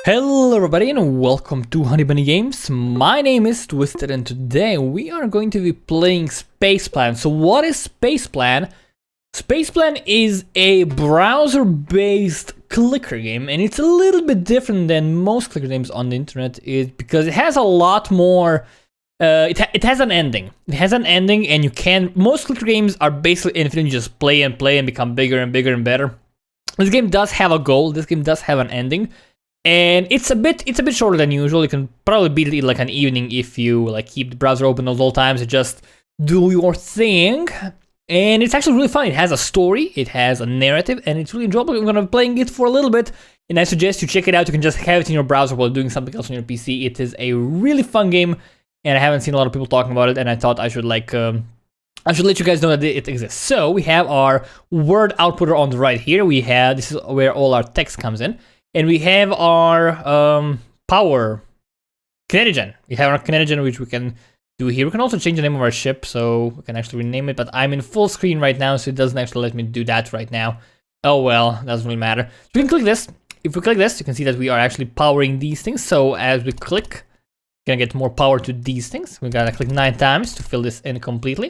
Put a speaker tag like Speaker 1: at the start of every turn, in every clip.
Speaker 1: Hello everybody and welcome to Honey Bunny Games. My name is Twisted and today we are going to be playing Spaceplan. So what is Spaceplan? Spaceplan is a browser-based clicker game and it's a little bit different than most clicker games on the internet because it has a lot more... it has an ending. It has an ending and you can... Most clicker games are basically infinite. You just play and play and become bigger and bigger and better. This game does have a goal. This game does have an ending. And it's a bit shorter than usual. You can probably beat it like an evening if you like keep the browser open at all times and just do your thing. And it's actually really fun. It has a story, it has a narrative, and it's really enjoyable. I'm gonna be playing it for a little bit, and I suggest you check it out. You can just have it in your browser while doing something else on your PC. It is a really fun game, and I haven't seen a lot of people talking about it, and I thought I should like I should let you guys know that it exists. So we have our word outputter on the right here. This is where all our text comes in. And we have our power Canadian. We have our Canadian, which we can do here. We can also change the name of our ship, so we can actually rename it. But I'm in full screen right now, so it doesn't actually let me do that right now. Oh well, doesn't really matter. So we can click this. If we click this, you can see that we are actually powering these things. So as we click, we're gonna get more power to these things. We're gonna click 9 times to fill this in completely.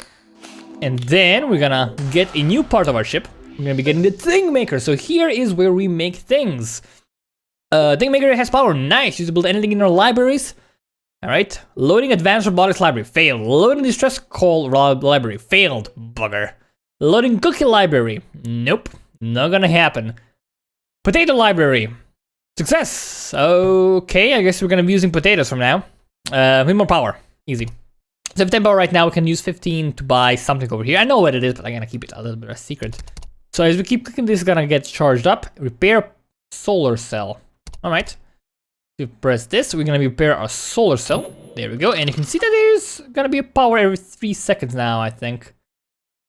Speaker 1: And then we're gonna get a new part of our ship. We're gonna be getting the thing maker. So here is where we make things. Thing maker has power. Nice. Use to build anything in our libraries. Alright. Loading advanced robotics library. Failed. Loading distress call library. Failed. Bugger. Loading cookie library. Nope. Not gonna happen. Potato library. Success. Okay, I guess we're gonna be using potatoes from now. With more power. Easy. So if 10 power right now, we can use 15 to buy something over here. I know what it is, but I'm gonna keep it a little bit a secret. So as we keep clicking, this is gonna get charged up. Repair solar cell. Alright. To press this, we're gonna repair our solar cell. There we go. And you can see that there's gonna be a power every 3 seconds now, I think.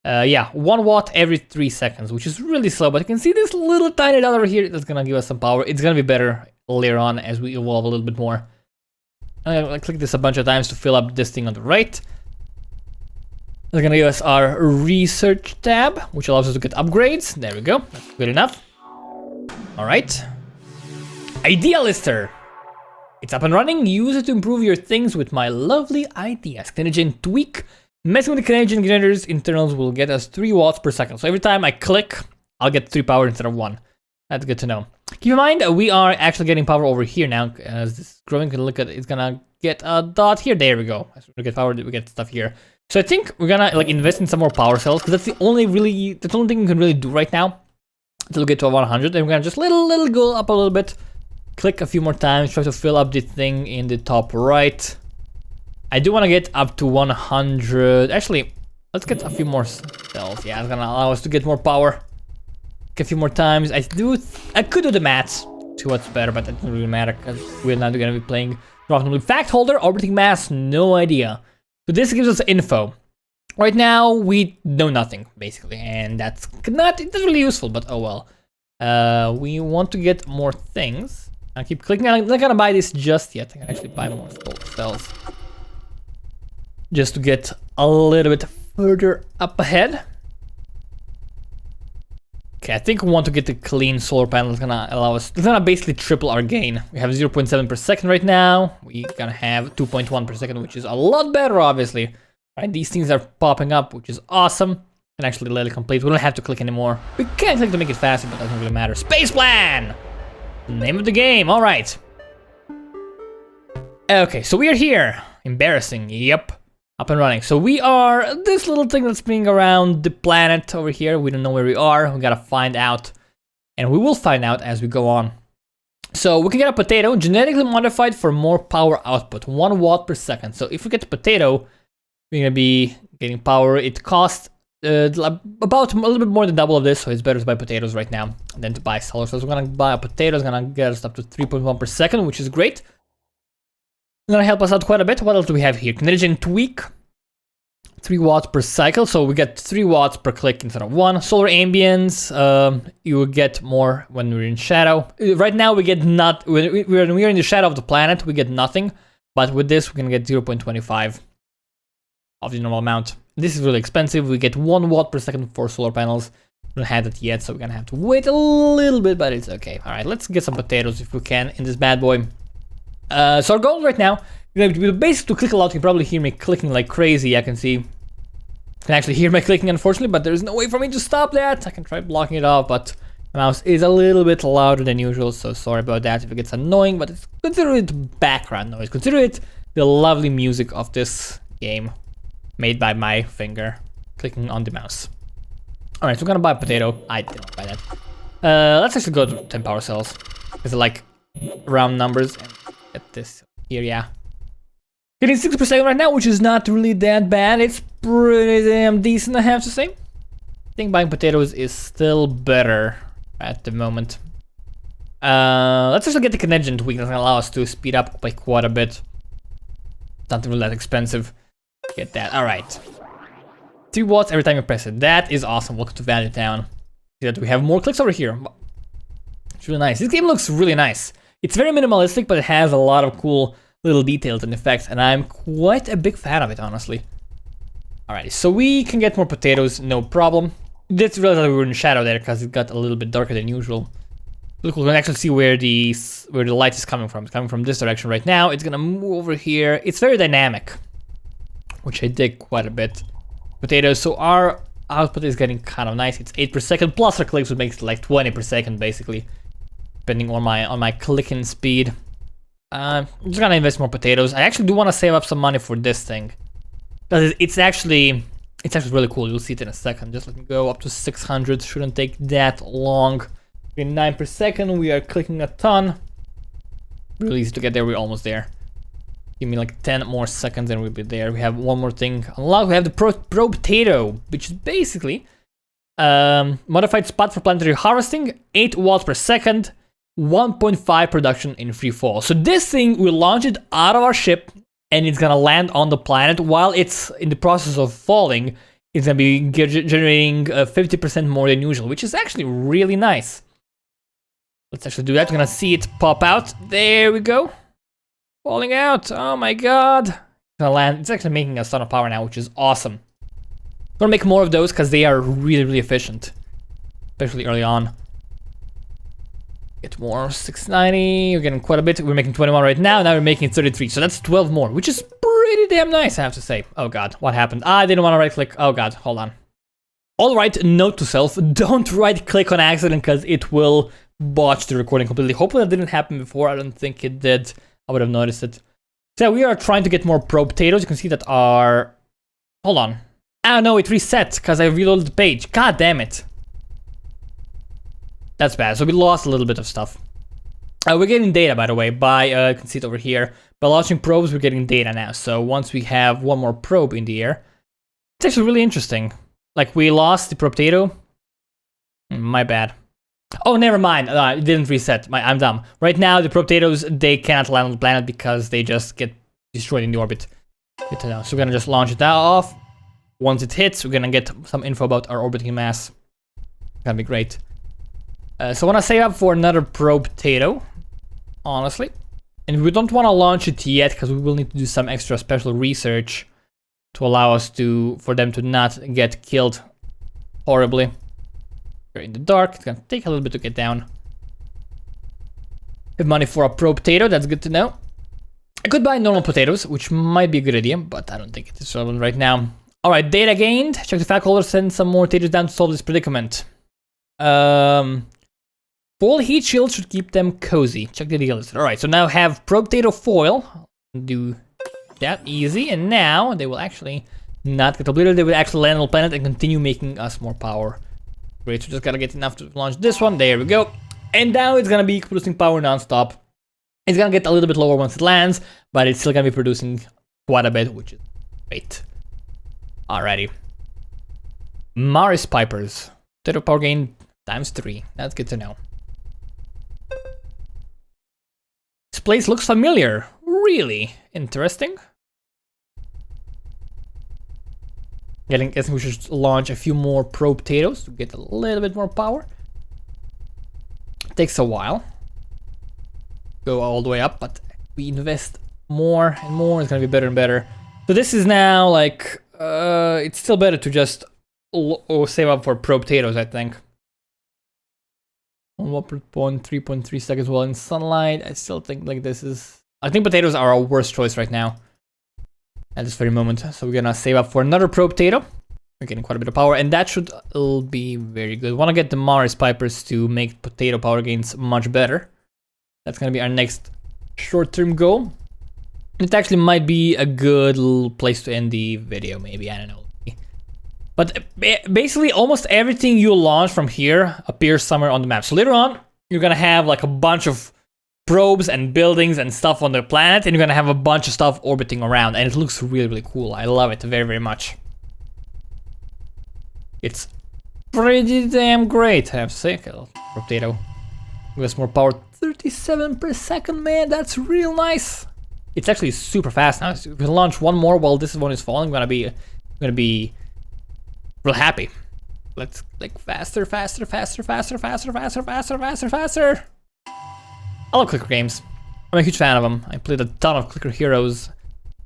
Speaker 1: Yeah, 1 watt every 3 seconds, which is really slow. But you can see this little tiny dot over here that's gonna give us some power. It's gonna be better later on as we evolve a little bit more. I'm gonna click this a bunch of times to fill up this thing on the right. It's gonna give us our research tab, which allows us to get upgrades. There we go. That's good enough. Alright. Idea lister. It's up and running. Use it to improve your things with my lovely ideas. Canadian tweak. Messing with the Canadian generator's internals will get us 3 watts per second. So every time I click, I'll get 3 power instead of 1. That's good to know. Keep in mind, we are actually getting power over here now. As this is growing, you can look at it. It's gonna get a dot here. There we go. As we get power, we get stuff here. So I think we're gonna like invest in some more power cells because that's the only thing we can really do right now until we get to 100. And we're gonna just little go up a little bit. Click a few more times, try to fill up the thing in the top right. I do want to get up to 100. Actually, let's get a few more cells. Yeah, it's gonna allow us to get more power. A few more times. I could do the maths to what's better, but that doesn't really matter because we're not gonna be playing profitable. Fact holder, orbiting mass, no idea. So this gives us info. Right now, we know nothing basically, and that's really useful. But oh well. We want to get more things. I keep clicking. I'm not gonna buy this just yet. I can actually buy more cells. Just to get a little bit further up ahead. Okay, I think we want to get the clean solar panel. It's gonna allow us, it's gonna basically triple our gain. We have 0.7 per second right now. We're gonna have 2.1 per second, which is a lot better, obviously. Right, these things are popping up, which is awesome. And actually let it complete. We don't have to click anymore. We can click to make it faster, but it doesn't really matter. Spaceplan! Name of the game, alright. Okay, so we are here. Embarrassing, yep. Up and running. So we are this little thing that's spinning around the planet over here. We don't know where we are. We gotta find out. And we will find out as we go on. So we can get a potato, genetically modified for more power output. 1 watt per second. So if we get a potato, we're gonna be getting power. It costs about a little bit more than double of this, so it's better to buy potatoes right now than to buy solar cells. We're gonna buy a potato. It's gonna get us up to 3.1 per second, which is great. It's gonna help us out quite a bit. What else do we have here? Canadian tweak, 3 watts per cycle, so we get 3 watts per click instead of 1. Solar ambience, you will get more when we're in shadow. Right now we get when we're in the shadow of the planet, we get nothing, but with this we can get 0.25 of the normal amount. This is really expensive. We get 1 watt per second for solar panels. We don't have that yet, so we're gonna have to wait a little bit, but it's okay. All right, let's get some potatoes if we can in this bad boy. So our goal right now, we're basically click a lot. You can probably hear me clicking like crazy. I can see, can actually hear my clicking, unfortunately, but there's no way for me to stop that. I can try blocking it off, but the mouse is a little bit louder than usual, so sorry about that if it gets annoying, but it's, consider it background noise. Consider it the lovely music of this game made by my finger clicking on the mouse. All right, so we're gonna buy a potato. I didn't buy that. Let's actually go to 10 power cells, because I like round numbers. And get this here, yeah. Getting 6% right now, which is not really that bad. It's pretty damn decent, I have to say. I think buying potatoes is still better at the moment. Let's actually get the contingent tweak that's gonna allow us to speed up by quite a bit. Not really that expensive. Get that. All right. 3 watts every time you press it. That is awesome. Welcome to Value Town. See that we have more clicks over here. It's really nice. This game looks really nice. It's very minimalistic, but it has a lot of cool little details and effects, and I'm quite a big fan of it, honestly. Alrighty, so we can get more potatoes, no problem. Just realized that we were in shadow there because it got a little bit darker than usual. Look, we can actually see where the light is coming from. It's coming from this direction right now. It's gonna move over here. It's very dynamic, which I dig quite a bit. Potatoes, so our output is getting kind of nice. It's 8 per second plus our clicks would make it like 20 per second basically, depending on my clicking speed. I'm just gonna invest more potatoes. I actually do want to save up some money for this thing, because it's actually really cool. You'll see it in a second. Just let me go up to 600. Shouldn't take that long. In 9 per second, we are clicking a ton. Really easy to get there. We're almost there. Give me like 10 more seconds and we'll be there. We have one more thing unlocked. We have the pro potato, which is basically modified spot for planetary harvesting, 8 watts per second, 1.5 production in free fall. So this thing, we launch it out of our ship and it's gonna land on the planet. While it's in the process of falling, it's gonna be generating 50% more than usual, which is actually really nice. Let's actually do that. We're gonna see it pop out. There we go. Falling out. Oh my god. It's gonna land. It's actually making a ton of power now, which is awesome. We're gonna make more of those because they are really, really efficient, especially early on. Get more. 690. We're getting quite a bit. We're making 21 right now. Now we're making 33. So that's 12 more, which is pretty damn nice, I have to say. Oh god, what happened? I didn't want to right click. Oh god, hold on. Alright, note to self, don't right click on accident because it will botch the recording completely. Hopefully that didn't happen before. I don't think it did. I would have noticed it. So we are trying to get more pro potatoes. You can see that our... Hold on. Ah no, it reset because I reloaded the page. God damn it. That's bad. So we lost a little bit of stuff. We're getting data, by the way, by, you can see it over here. By launching probes, we're getting data now. So once we have one more probe in the air, it's actually really interesting. Like, we lost the potato. My bad. Oh, never mind. It didn't reset. I'm dumb. Right now, the potatoes, they cannot land on the planet because they just get destroyed in the orbit. Good to know. So we're gonna just launch it off. Once it hits, we're gonna get some info about our orbiting mass. Gonna be great. So I want to save up for another probe potato, honestly. And we don't want to launch it yet because we will need to do some extra special research to allow us for them to not get killed horribly. We're in the dark. It's gonna take a little bit to get down. Have money for a probe potato. That's good to know. I could buy normal potatoes, which might be a good idea, but I don't think it is relevant right now. All right, data gained. Check the fact holder. Send some more potatoes down to solve this predicament. Full heat shield should keep them cozy. Check the deal list. Alright, so now have probe potato foil. Do that easy. And now they will actually not get obliterated. They will actually land on the planet and continue making us more power. Great, so just gotta get enough to launch this one. There we go. And now it's gonna be producing power non-stop. It's gonna get a little bit lower once it lands, but it's still gonna be producing quite a bit, which is great. Alrighty. Maris Pipers. Potato power gain ×3. That's good to know. This place looks familiar. Really interesting. Guessing we should launch a few more probe potatoes to get a little bit more power. Takes a while. Go all the way up, but we invest more and more. It's gonna be better and better. So this is now like, it's still better to just save up for probe potatoes, I think. On 1.3.3 seconds while in sunlight. I still think like this is... I think potatoes are our worst choice right now. At this very moment. So we're gonna save up for another pro potato. We're getting quite a bit of power, and that should be very good. Want to get the Mars Pipers to make potato power gains much better. That's gonna be our next short-term goal. It actually might be a good little place to end the video, maybe, I don't know. But basically, almost everything you launch from here appears somewhere on the map. So later on, you're gonna have like a bunch of probes and buildings and stuff on the planet, and you're gonna have a bunch of stuff orbiting around, and it looks really, really cool. I love it very, very much. It's pretty damn great, I have to say. Okay, potato. With more power, 37 per second, man, that's real nice. It's actually super fast now. So if we launch one more while this one is falling, I'm gonna be real happy. Let's click faster, faster, faster, faster, faster, faster, faster, faster, faster. I love clicker games. I'm a huge fan of them. I played a ton of clicker heroes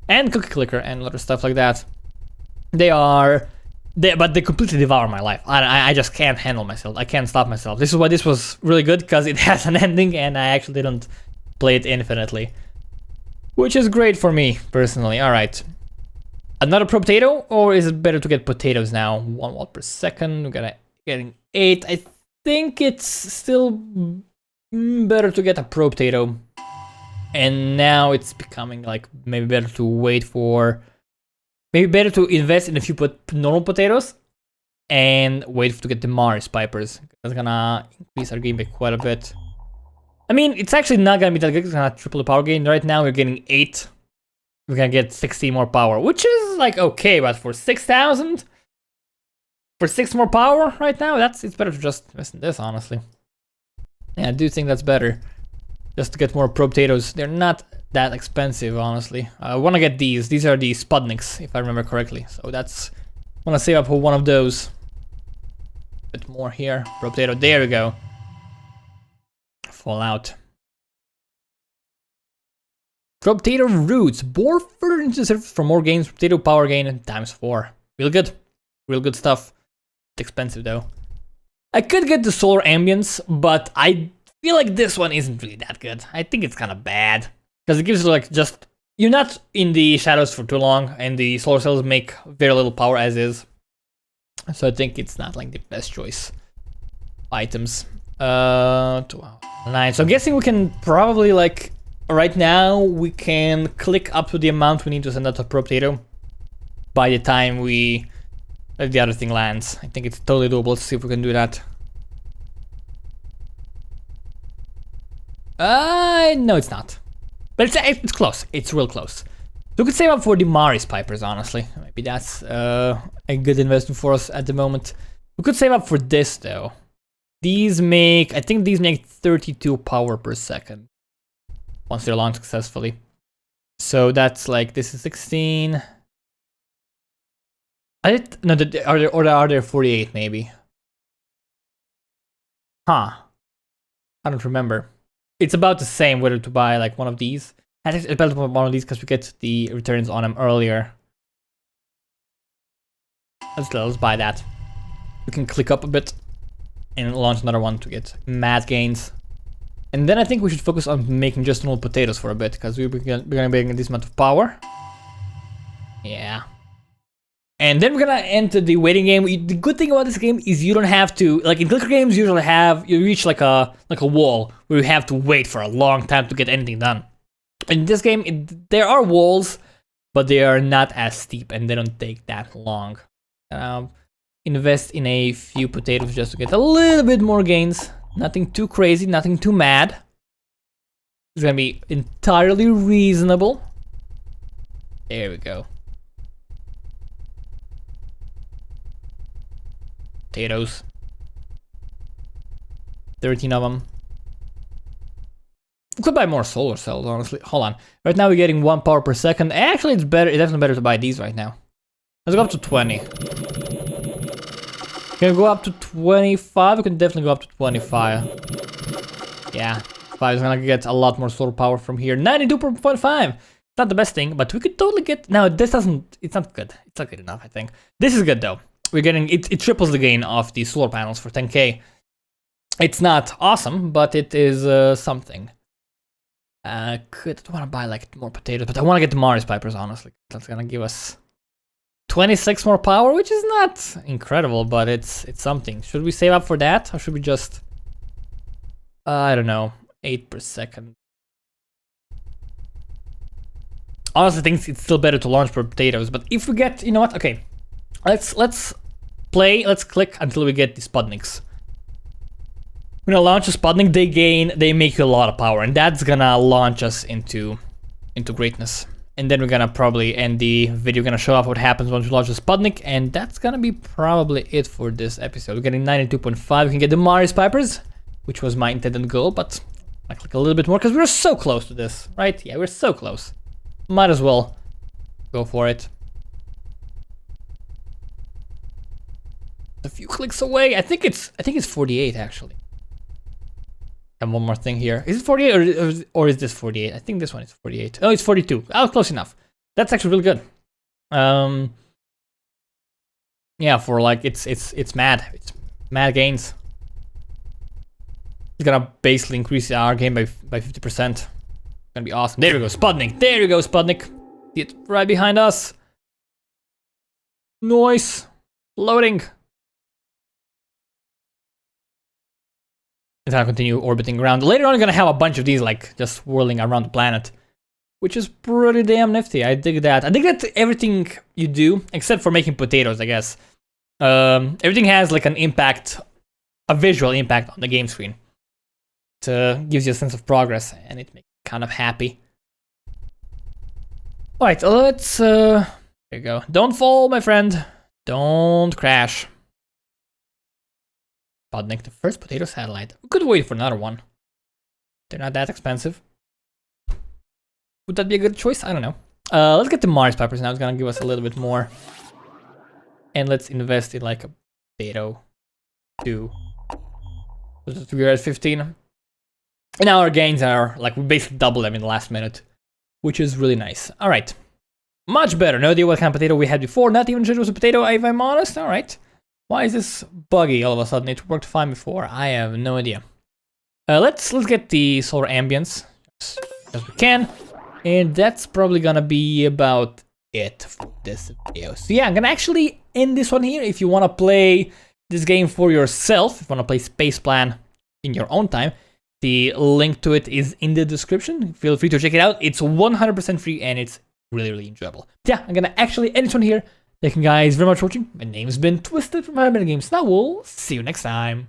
Speaker 1: and cookie clicker and other stuff like that. But they completely devour my life. I just can't handle myself. I can't stop myself. This is why this was really good, because it has an ending and I actually didn't play it infinitely. Which is great for me, personally. Alright. Another pro potato, or is it better to get potatoes now? 1 watt per second. We're getting 8. I think it's still better to get a pro potato. And now it's becoming like maybe better to wait for... Maybe better to invest in a few normal potatoes and wait to get the Mars Pipers. That's gonna increase our game by quite a bit. I mean, it's actually not gonna be that good. It's gonna triple the power gain. Right now we're getting 8. We're gonna get 16 more power, which is like okay, but for 6,000, for 6 more power right now, it's better to just invest in this, honestly. Yeah, I do think that's better. Just to get more pro potatoes. They're not that expensive, honestly. I want to get these. These are the Sputniks, if I remember correctly. So that's... I want to save up for one of those. A bit more here. Pro potato. There we go. Fallout. Pro potato roots. Bore further into the surface for more gains. Potato power gain times 4. Real good. Real good stuff. It's expensive though. I could get the solar ambience, but I feel like this one isn't really that good. I think it's kind of bad. Because it gives you like just... You're not in the shadows for too long, and the solar cells make very little power as is. So I think it's not like the best choice. Items. 9. So I'm guessing we can probably like... Right now, we can click up to the amount we need to send out a pro potato by the time the other thing lands. I think it's totally doable. Let's see if we can do that. No, it's not. But it's close. It's real close. We could save up for the Mars Pipers, honestly. Maybe that's a good investment for us at the moment. We could save up for this, though. These make... I think these make 32 power per second. Once they're launched successfully. So that's like... This is 16... Are there 48, maybe? Huh. I don't remember. It's about the same whether to buy like one of these. I think it's better to buy one of these because we get the returns on them earlier. Let's buy that. We can click up a bit and launch another one to get mad gains. And then I think we should focus on making just normal potatoes for a bit, because we're gonna be getting this amount of power. Yeah. And then we're gonna enter the waiting game. The good thing about this game is you don't have to, like in clicker games, you reach like a wall where you have to wait for a long time to get anything done. In this game, there are walls, but they are not as steep and they don't take that long. Invest in a few potatoes just to get a little bit more gains. Nothing too crazy, nothing too mad. It's gonna be entirely reasonable. There we go. Potatoes. 13 of them. We could buy more solar cells, honestly. Hold on. Right now we're getting 1 power per second. Actually, it's definitely better to buy these right now. Let's go up to 20. Can we go up to 25? We can definitely go up to 25. Yeah. 5 is gonna get a lot more solar power from here. 92.5. Not the best thing, but we could totally get... No, this doesn't... It's not good. It's not good enough, I think. This is good, though. We're getting... It triples the gain of the solar panels for 10k. It's not awesome, but it is something. I want to buy like more potatoes, but I want to get the Mars Pipers, honestly. That's gonna give us 26 more power, which is not incredible, but it's something. Should we save up for that, or should we just... I don't know, 8 per second. Honestly, I think it's still better to launch per potatoes, but if we get... You know what? Okay. Let's click until we get the Sputniks. We're gonna launch a Sputnik, they make you a lot of power, and that's gonna launch us into greatness. And then we're gonna probably end the video, gonna show off what happens once we launch the Sputnik, and that's gonna be probably it for this episode. We're getting 92.5, we can get the Mars Pipers, which was my intended goal, but I click a little bit more, because we're so close to this, right? Yeah, we're so close. Might as well go for it. A few clicks away, I think it's 48 actually. And one more thing here. Is it 48 or is this 48? I think this one is 48. Oh, it's 42. Oh, close enough. That's actually really good. Yeah, for like it's mad. It's mad gains. It's gonna basically increase our game by 50%. It's gonna be awesome. There we go, Sputnik. There you go, Sputnik. See it right behind us. Nice. Loading. It's gonna continue orbiting around. Later on, I'm gonna have a bunch of these, like, just whirling around the planet, which is pretty damn nifty. I dig that. I dig that everything you do, except for making potatoes, I guess, everything has like an impact, a visual impact on the game screen. It gives you a sense of progress, and it makes me kind of happy. All right, let's. There you go. Don't fall, my friend. Don't crash. Sputnik, the first potato satellite. We could wait for another one. They're not that expensive. Would that be a good choice? I don't know. Let's get the Mars Pipers now. It's gonna give us a little bit more. And let's invest in like a potato. 2. We're at 15. And now our gains are like, we basically double them in the last minute, which is really nice. All right. Much better. No idea what kind of potato we had before. Not even sure it was a potato, if I'm honest. All right. Why is this buggy all of a sudden? It worked fine before. I have no idea. Let's get the solar ambience as we can, and that's probably gonna be about it for this video. So yeah, I'm gonna actually end this one here. If you want to play this game for yourself, if you want to play Spaceplan in your own time, the link to it is in the description. Feel free to check it out. It's 100% free and it's really enjoyable. Yeah, I'm gonna actually end this one here. Thank you guys very much for watching. My name's been Twisted from Honey Bunny Games. Now we'll see you next time.